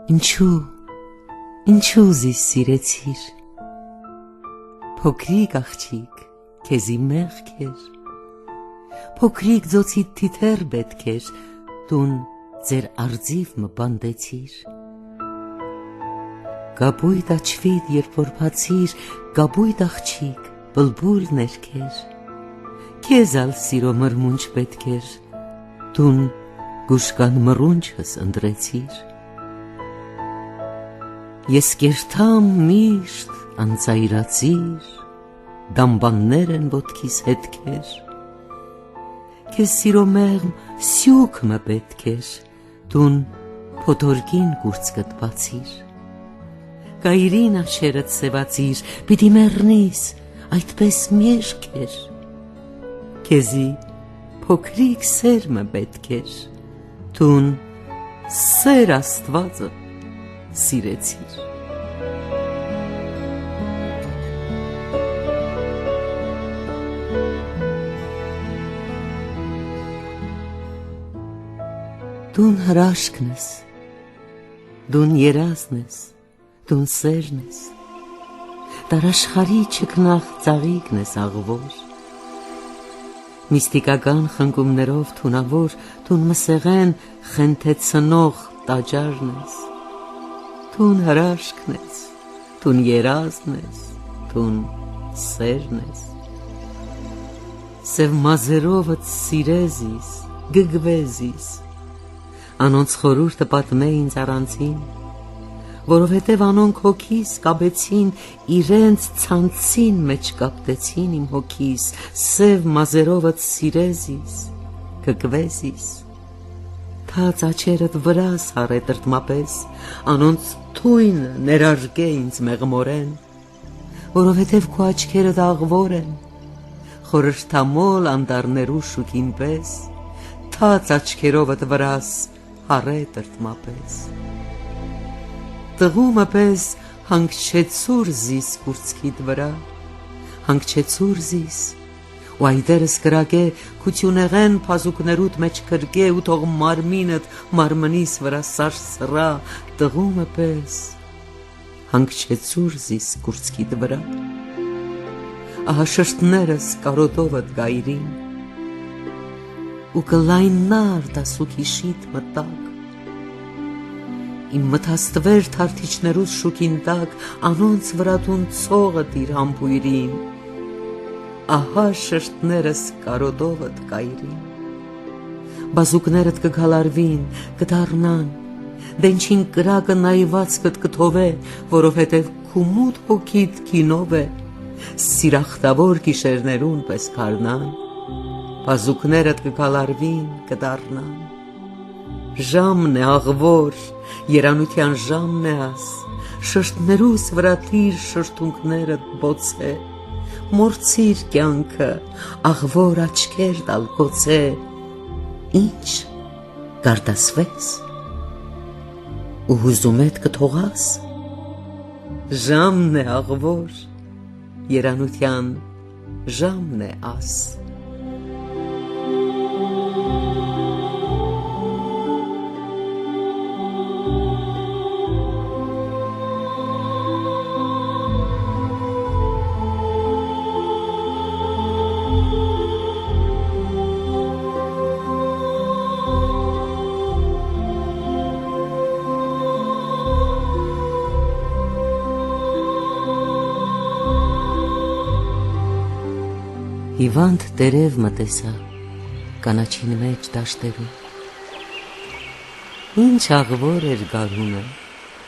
Ինչու զիս սիրեցիր, փոքրիկ աղջիկ, քեզի մեղք էր, փոքրիկ ձոցիդ թիթեռ պետք էր, տուն ձեր արձիվ մը բանդեցիր, գաբույտ աչվիդ երբ որ բացիր, գաբույտ աղջիկ, բլբուլ ներքեր, քեզ ալ սիրո մրմունջ պետք էր, տուն գուշկան մռունչս ընտրեցիր, ես կերթամ միշտ անծայրածիր, դամբաններ են ոտքիս հետքեր, քեզ սիրո մեղմ սյուք մը պետք էր, տուն փոթորկին կուրծքդ բացիր, կայրին աշերդ սևացիր, պիտի մեռնիս, այդպես մերկ էր, քեզի փոքրիկ սեր մը պետք էր, տուն սեր Աստվածը սիրեցիր, դուն հրաշքն ես, դուն երազն ես, դուն սերն ես, տարաշխարի չքնաղ ծաղիկն ես աղվոր, միստիկական խնկումներով թունավոր, դուն մսեղեն խենթեցնող տաճարն ես, դուն հրաշքն ես, դուն երազն ես, դուն սերն ես, սև մազերովդ սիրեզիս, գգվեզիս, անոնց խորուրդը պատմե ինձ առանցին, որովհետև անոնք հոգիս կաբեցին, իրենց ցանցին մեջ կապտեցին իմ հոգիս, սև մազերովդ սիրեզիս, գգվեզիս, թաց աչերդ վրաս հարե տրտմապես, անոնց թույնը ներարկե ինձ մեղմորեն, որովհետև քո աչքերդ աղվոր են, խորհրդամոլ անտառներու շուքին պես, թաց աչքերովդ վրաս հարե տրտմապես, տղումը պես հանգչեցուր զիս կուրծքիդ վրա, հանգչեցուր զիս, ու այդերս կրակե քությունեղեն փազուկներուդ մեջ կրկե ու թող մարմինդ մարմնիս վրա սարսռա, տղումը պես հանգչեցուր զիս կուրծքիդ վրա, ահա շրթներս կարոտովդ գայրին, ու կլայնար դասուքի շիտ մտակ, իմ մթաստվեր թարթիչներուս շուքին տակ, անոնց վրատուն ցողդ իր համբույրին, ահա շրթներս կարոտովդ կայրին, բազուկներդ կգալարվին, կդառնան, դենչին կրակը նայված կթովե, որովհետև քումուտ հոգիդ կինով է, սիրախտավոր գիշերներուն պես կառնան, բազուկներդ կգալարվին, կդառնան, ժամն է աղվոր, երանության ժամն է աս, շրթներուս վրա տիր շրթունքներդ բոցե, մորցիր կյանքը, աղվոր աչքեր տալ գոցե, ինչ գարդասվես, ու հուզումետ կթողաս, ժամն է աղվոր, երանության ժամն է աս, հիվանդ տերև մտեսա, կանաչին մեջ դաշտերում, ինչ աղվոր էր գարունը,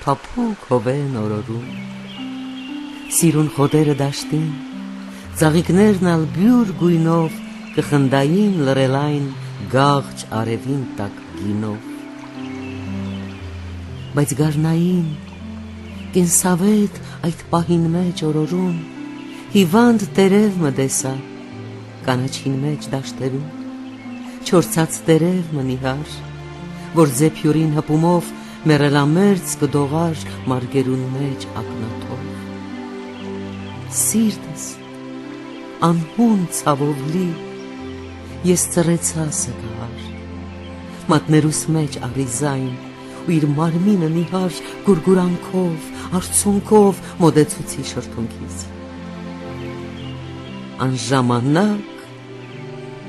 փափուկ հովեն օրորում, սիրուն խոտերը դաշտին, ծաղիկներն ալ բյուր գույնով, կխնդային լրելայն գաղջ արևին տակ գինով, բայց գարնային, կենսավետ այդ պահին մեջ օրորում, հիվանդ տերև մտեսա, կանաչին մեջ դաշտերում, չորցած տերև մնիհար, որ զեփյուրին հպումով մեռելամերձ կդողար մարգերուն մեջ ակնաթով, սիրտս անհուն ցավով լի, ես ծռեցա սգար, մատներուս մեջ առի զայն, ու իր մարմինը նիհար գուրգուրանքով, արցունքով մոտեցուցի շրթունքից։ Անժամանակ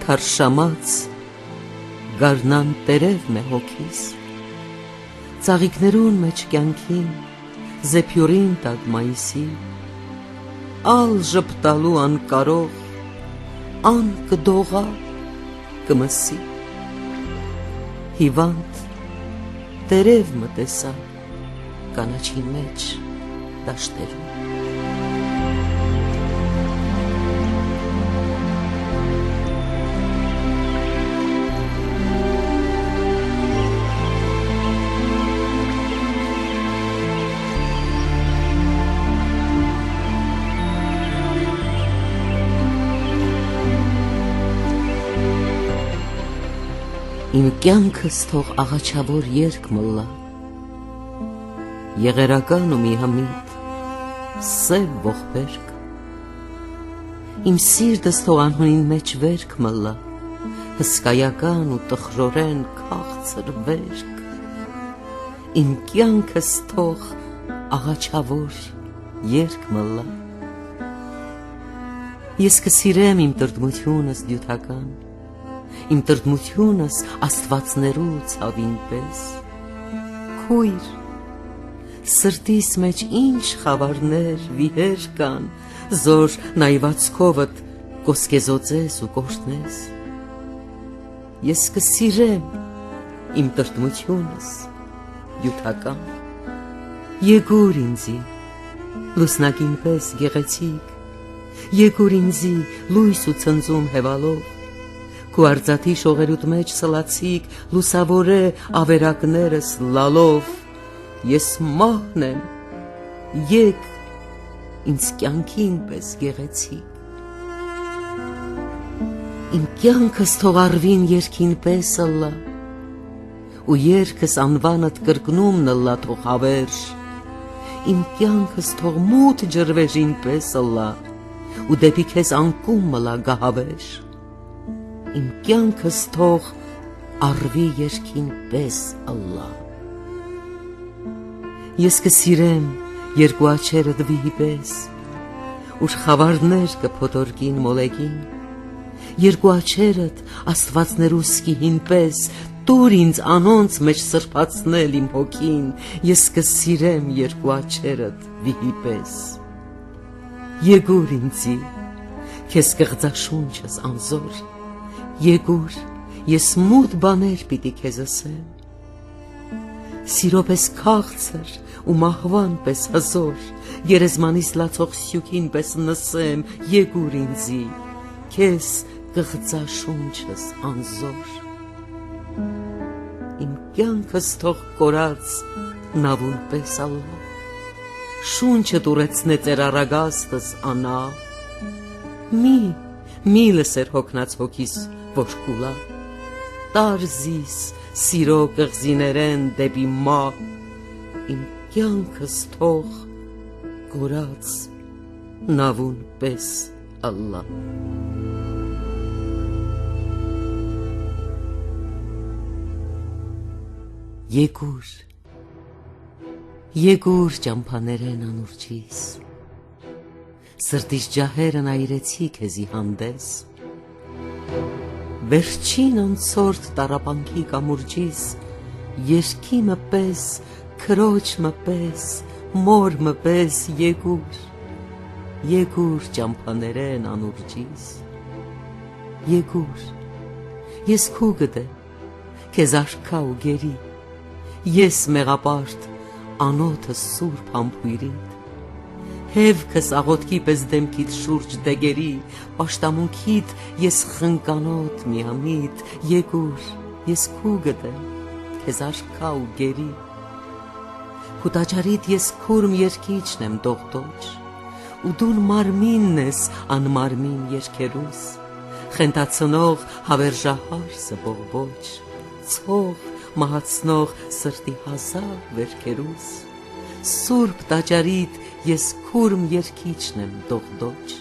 թարշամած գարնան տերև մե հոգիս, ծաղիկներուն մեջ կյանքին, զեփյուրին տակ մայիսի, ալ ժպտալու անկարող, ան կդողա կմսի, հիվանդ տերև մտեսա կանաչի մեջ դաշտերում։ Իմ կյանքս թող աղաչավոր երկ մլա, եղերական ու միամիտ, սև ողբերք, իմ սիրտս թող անհունին մեջ վերք մլա, հսկայական ու տխրորեն քաղցր վերք, իմ կյանքս թող աղաչավոր երկ մլա, ես կսիրեմ իմ տրտմությունս դյութական, իմ տրտմությունս աստվածներու ցավին պես, քույր, սրտիս մեջ ինչ խավարներ վիհեր կան, զոր նայվածքովդ կոսկեզոծես ու կորտնես, ես կսիրեմ իմ տրտմությունս դյութական, եկուր ինձի լուսնակին պես գեղեցիկ, եկուր ինձի լույս ու ցնծում հևալով, Քու արծաթի շողերուտ մեջ սլացիկ լուսավորե ավերակներս լալով, ես մահն եմ, եկ ինձ կյանքին պես գեղեցիկ, իմ կյանքս թող արվին երկին պես ըլլա, ու երկս անվանդ կրկնում նլլա թող հավերժ, իմ կյանքս թող մութ ջրվեժին պես ըլլա, ու դեպի քեզ անկում մլա գահավեժ, իմ կյանքս թող արվի երկին պես ըլլա, ես կսիրեմ երկու աչերը դվիհի պես, ուր խավարներ կփոթորկին մոլեգին, երկու աչերդ աստվածներու սկիհին պես, տուր ինձ անոնց մեջ սրբացնել իմ հոգին, ես կսիրեմ երկու աչերդ վիհի պես, եկուր ինձի, քեզ կղծաշունչս անզոր, եկուր, ես մութ բաներ պիտի քեզ ասեմ, սիրո պես քաղցր ու մահվան պես հզոր, գերեզմանիս լացող սյուքին պես նսեմ, եկուր ինձի, քեզ կղծաշունչս անզոր, իմ կյանքս թող կորած նավուն պես ալլա, շունչը տուրեցնե ծեր առագաստս անա, մի լսեր հոգնած հոգիս ոչ կուլա, տարզիս սիրո կղզիներեն դեպի մահ, իմ կյանքս թող կորած նավուն պես ալլա։ Եկուր ճամփաներեն անուրջիս, սրտիս ջահերն այրեցի քեզի հանդես, վերջին անցորդ տառապանքի կամուրջիս, երկիմը պես, քրոջմը պես, մորմը պես, եկուր ճամփաներեն անուրջիս, եկուր, ես քու գդե, քեզ արքա ու գերի, ես մեղապարտ, անոթս սուրբ համբույրիդ, հևքս աղոտքի պես դեմքիդ շուրջ դեգերի, պաշտամունքիդ ես խնկանոտ միամիտ, եկուր, ես քու գտեմ, քեզ արքա ու գերի, քու տաճարիդ ես քուրմ երկիչն եմ դողդոջ, ու դուն մարմինն ես անմարմին երկերուս, խենտացնող հավերժահարսը բողբոջ, ցող մահացնող սրտի հազար վերքերուս, սուրբ տաճարիդ ես քուրմ երկիչն եմ դողդոջ,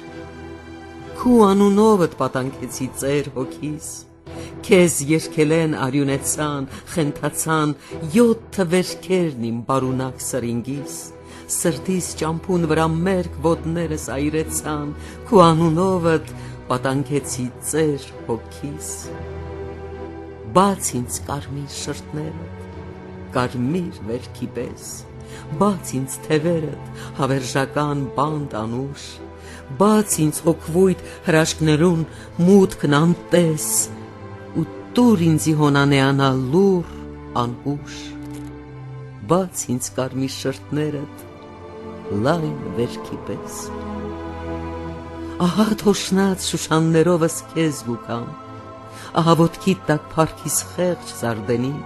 քու անունովդ պատանքեցի ծեր հոգիս, քեզ երկել են արյունեցան, խենթացան 7 վերքերն իմ բարունակ սրինգիս, սրտիս ճամփուն վրա մերկ ոտներս այրեցան, քու անունովդ պատանքեցի ծեր հոգիս, բաց ինձ կարմիր շրթներդ, կարմիր վերքի պես, բաց ինձ թևերդ, հավերժական բանտ անուշ, բաց ինձ հոգվույթ հրաշքներուն մուտքն անտես, ու տուր ինձի հոնանեանալ լուր անհուշ, բաց ինձ կարմիր շրթներդ, լայն վերքի պես, ահա թոշնած շուշաններովս քեզ գուկամ, ահա ոտքիդ տակ փառքիս խեղճ զարդենին,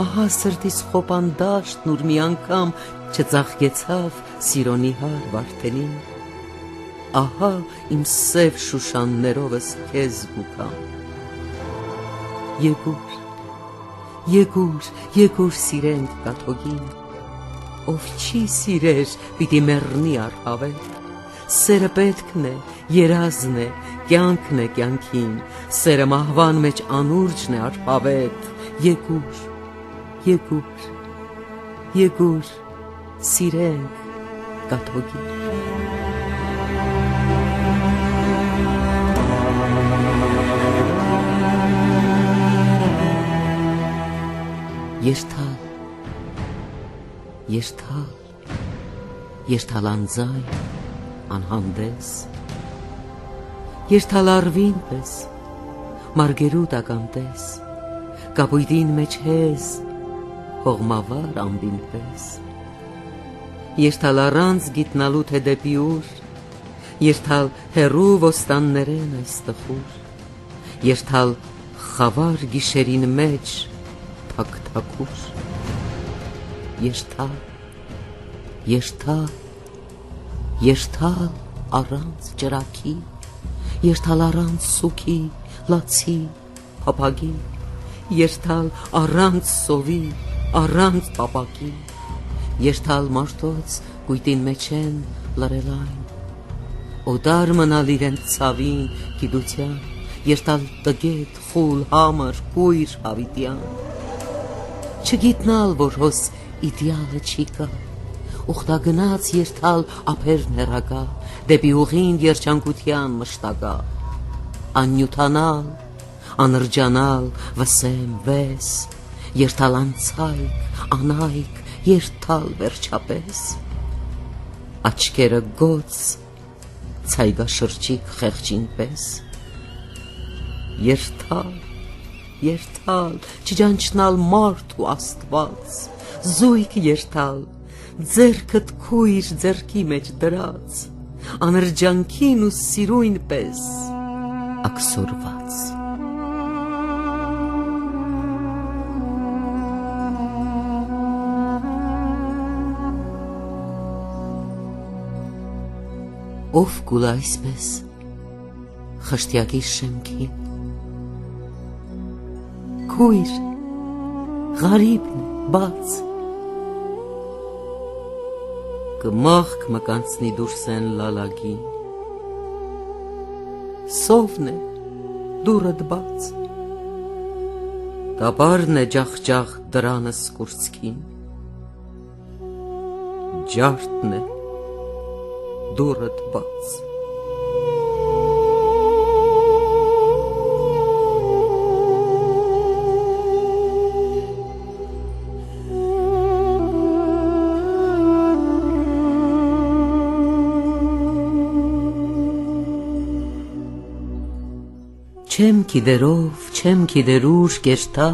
ահա սրտիս խոպան դաշտն ուր մի անգամ չծաղկեցավ սիրոնի հար վարդենին, ահա իմ սև շուշաններովս քեզ գուկամ, եկուր, եկուր, եկուր սիրենք կաթոգին, ով չի սիրեր պիտի մեռնի առհավետ, սերը պետքն է, երազն է, կյանքն է կյանքին, սերը մահվան մեջ անուրջն է առհավետ, եկուր, եկուր, եկուր, սիրենք կաթոգին։ Երթալ, երթալ, երթալ անձայն, անհանդես, երթալ արվին պես, մարգերուտ ականտես, կապույտին մեջ հեզ, հողմավար ամբին պես, երթալ առանց գիտնալու թե դեպի ուր, երթալ հերու ոստաններեն այս տխուր, երթալ խավար գիշերին մեջ, թակ-թակուր, երթալ, երթալ, երթալ առանց ջրակի, երթալ առանց սուքի, լացի, փափագի, երթալ առանց սովի, առանց պապակի, երթալ մարդոց կույտին մեջ են լրելայն, օդար մնալ իրեն ցավին, գիտության, երթալ տգետ, խուլ, համր, կույր հավիտյան, չգիտնալ, որ հոս իդյալը չի կա, ուխտագնաց երթալ ափերն հեռակա, դեպի ուղին երջանկության մշտակա, աննյութանալ, անրջանալ, վսեմ, վես, երթալ անցայք, անայք, երթալ վերջապես, աչքերը գոց, ցայգաշրջիկ խեղճին պես, երթալ, երթալ, չջանչնալ մարդ ու աստված, զույգ երթալ, ձերքդ քույր ձերքի մեջ դրած, անրջանքին ու սիրույն պես աքսորված։ Ով կուլ այսպես խշտյակի շեմքին, քույր, ғարիբն է, բաց, կմաղք մկանցնի դուրսեն լալագին, սովն է, դուրըդ բաց, կապարն է ջախջախ դրանս կուրցքին, ջարդն է, դուրըդ բաց, չեմ գիտերով, չեմ գիտեր ուր կերտա,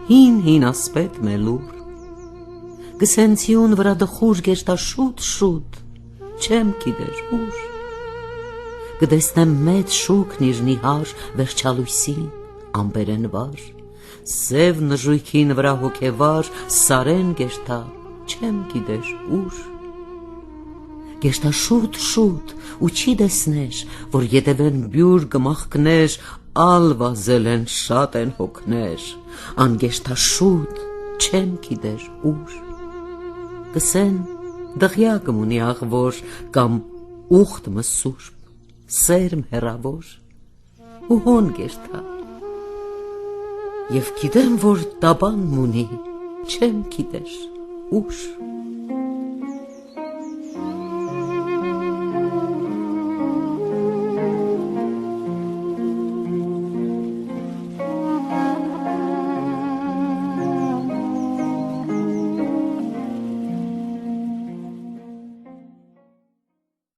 հին ասպետ մելուր, գսենցիուն վրա դխուր կերտա շուտ, չեմ գիտեր ուր, գդեսնեմ մեծ շուքն իր նիհար վերջալույսին, ամբերեն վար, սև նժույքին վրա հոգևար, սարեն կերտա, չեմ գիտեր ուր, կերտա շուտ, ու չի դեսներ, որ ետևեն բյուր գմախքներ, ալ վազել են, շատ են հոգներ, անգեշտա շուտ, չեմ գիտեր ուր, կսեն դղյա կմունի աղվոր, կամ ուխտ մսուրբ, սերմ հեռավոր, ու հոն կերտա, Եվ գիտեմ, որ տաբանն ունի, չեմ գիտեր ուր։